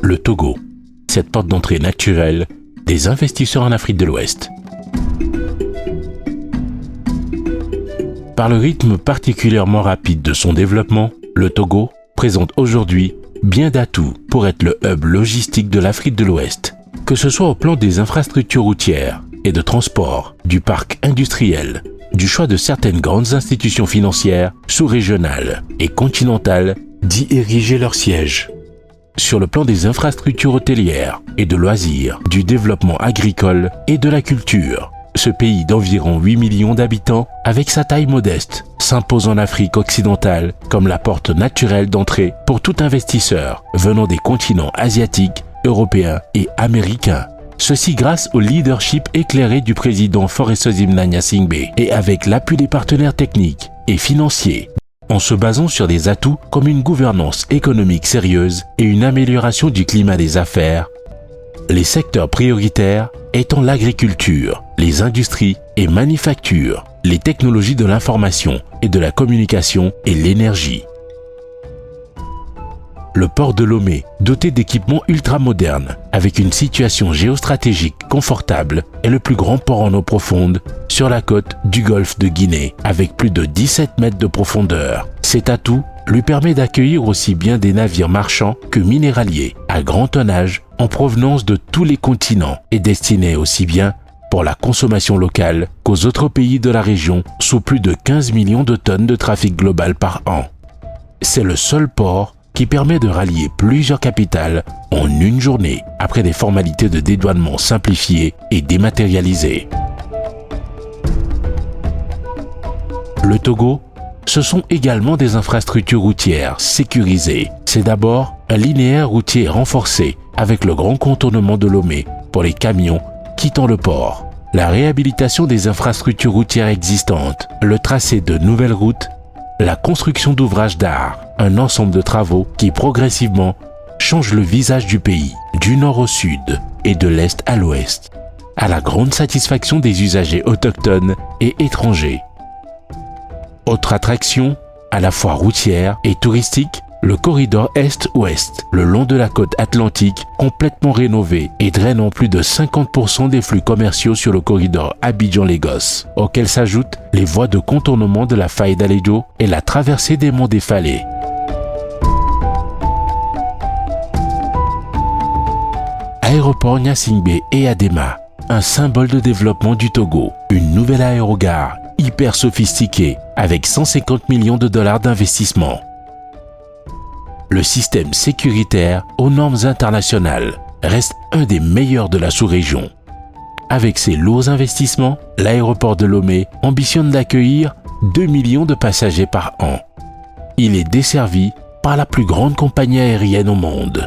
Le Togo, cette porte d'entrée naturelle des investisseurs en Afrique de l'Ouest. Par le rythme particulièrement rapide de son développement, le Togo présente aujourd'hui bien d'atouts pour être le hub logistique de l'Afrique de l'Ouest, que ce soit au plan des infrastructures routières et de transport, du parc industriel, du choix de certaines grandes institutions financières sous-régionales et continentales d'y ériger leur siège. Sur le plan des infrastructures hôtelières et de loisirs, du développement agricole et de la culture, ce pays d'environ 8 millions d'habitants, avec sa taille modeste, s'impose en Afrique occidentale comme la porte naturelle d'entrée pour tout investisseur venant des continents asiatiques, européens et américains. Ceci grâce au leadership éclairé du président Faure Gnassingbé et avec l'appui des partenaires techniques et financiers, en se basant sur des atouts comme une gouvernance économique sérieuse et une amélioration du climat des affaires. Les secteurs prioritaires étant l'agriculture, les industries et manufactures, les technologies de l'information et de la communication et l'énergie. Le port de Lomé, doté d'équipements ultramodernes, avec une situation géostratégique confortable, est le plus grand port en eau profonde sur la côte du golfe de Guinée, avec plus de 17 mètres de profondeur. Cet atout lui permet d'accueillir aussi bien des navires marchands que minéraliers, à grand tonnage, en provenance de tous les continents et destinés aussi bien pour la consommation locale qu'aux autres pays de la région, sous plus de 15 millions de tonnes de trafic global par an. C'est le seul port qui permet de rallier plusieurs capitales en une journée, après des formalités de dédouanement simplifiées et dématérialisées. Le Togo, ce sont également des infrastructures routières sécurisées. C'est d'abord un linéaire routier renforcé avec le grand contournement de Lomé pour les camions quittant le port. La réhabilitation des infrastructures routières existantes, le tracé de nouvelles routes, la construction d'ouvrages d'art, un ensemble de travaux qui progressivement changent le visage du pays, du nord au sud et de l'est à l'ouest, à la grande satisfaction des usagers autochtones et étrangers. Autre attraction, à la fois routière et touristique, le corridor Est-Ouest, le long de la côte atlantique, complètement rénové et drainant plus de 50% des flux commerciaux sur le corridor Abidjan-Lagos, auquel s'ajoutent les voies de contournement de la faille d'Aledo et la traversée des monts des Fallets. Aéroport Gnassingbé et Adema, un symbole de développement du Togo, une nouvelle aérogare hyper sophistiquée avec 150 millions de dollars d'investissement. Le système sécuritaire aux normes internationales reste un des meilleurs de la sous-région. Avec ses lourds investissements, l'aéroport de Lomé ambitionne d'accueillir 2 millions de passagers par an. Il est desservi par la plus grande compagnie aérienne au monde.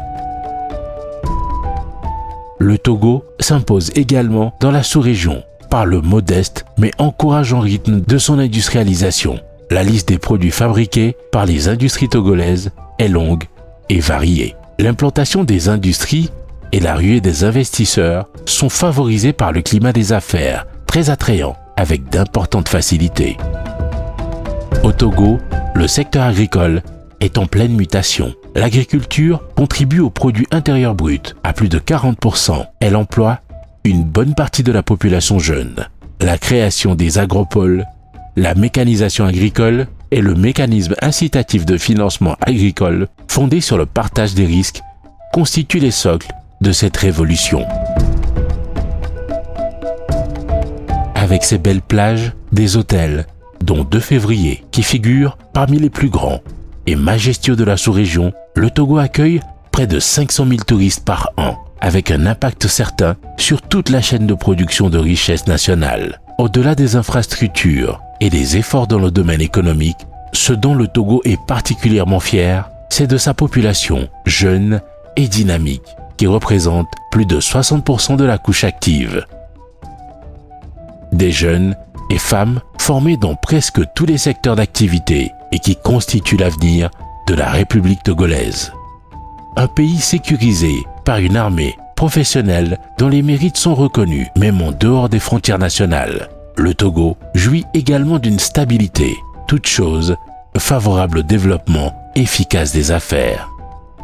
Le Togo s'impose également dans la sous-région par le modeste mais encourageant rythme de son industrialisation. La liste des produits fabriqués par les industries togolaises est longue et variée. L'implantation des industries et la ruée des investisseurs sont favorisées par le climat des affaires, très attrayant, avec d'importantes facilités. Au Togo, le secteur agricole est en pleine mutation. L'agriculture contribue au produit intérieur brut à plus de 40%. Elle emploie une bonne partie de la population jeune. La création des agropoles, la mécanisation agricole et le mécanisme incitatif de financement agricole fondé sur le partage des risques constituent les socles de cette révolution. Avec ses belles plages, des hôtels, dont 2 février, qui figurent parmi les plus grands et majestueux de la sous-région, le Togo accueille près de 500 000 touristes par an, avec un impact certain sur toute la chaîne de production de richesse nationale. Au-delà des infrastructures et des efforts dans le domaine économique, ce dont le Togo est particulièrement fier, c'est de sa population jeune et dynamique, qui représente plus de 60% de la couche active. Des jeunes et femmes formés dans presque tous les secteurs d'activité et qui constituent l'avenir de la République togolaise. Un pays sécurisé par une armée professionnelle dont les mérites sont reconnus même en dehors des frontières nationales. Le Togo jouit également d'une stabilité, toute chose favorable au développement efficace des affaires.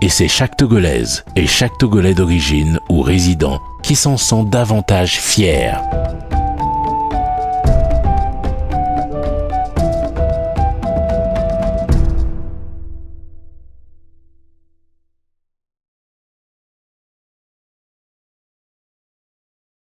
Et c'est chaque Togolaise et chaque Togolais d'origine ou résident qui s'en sent davantage fier.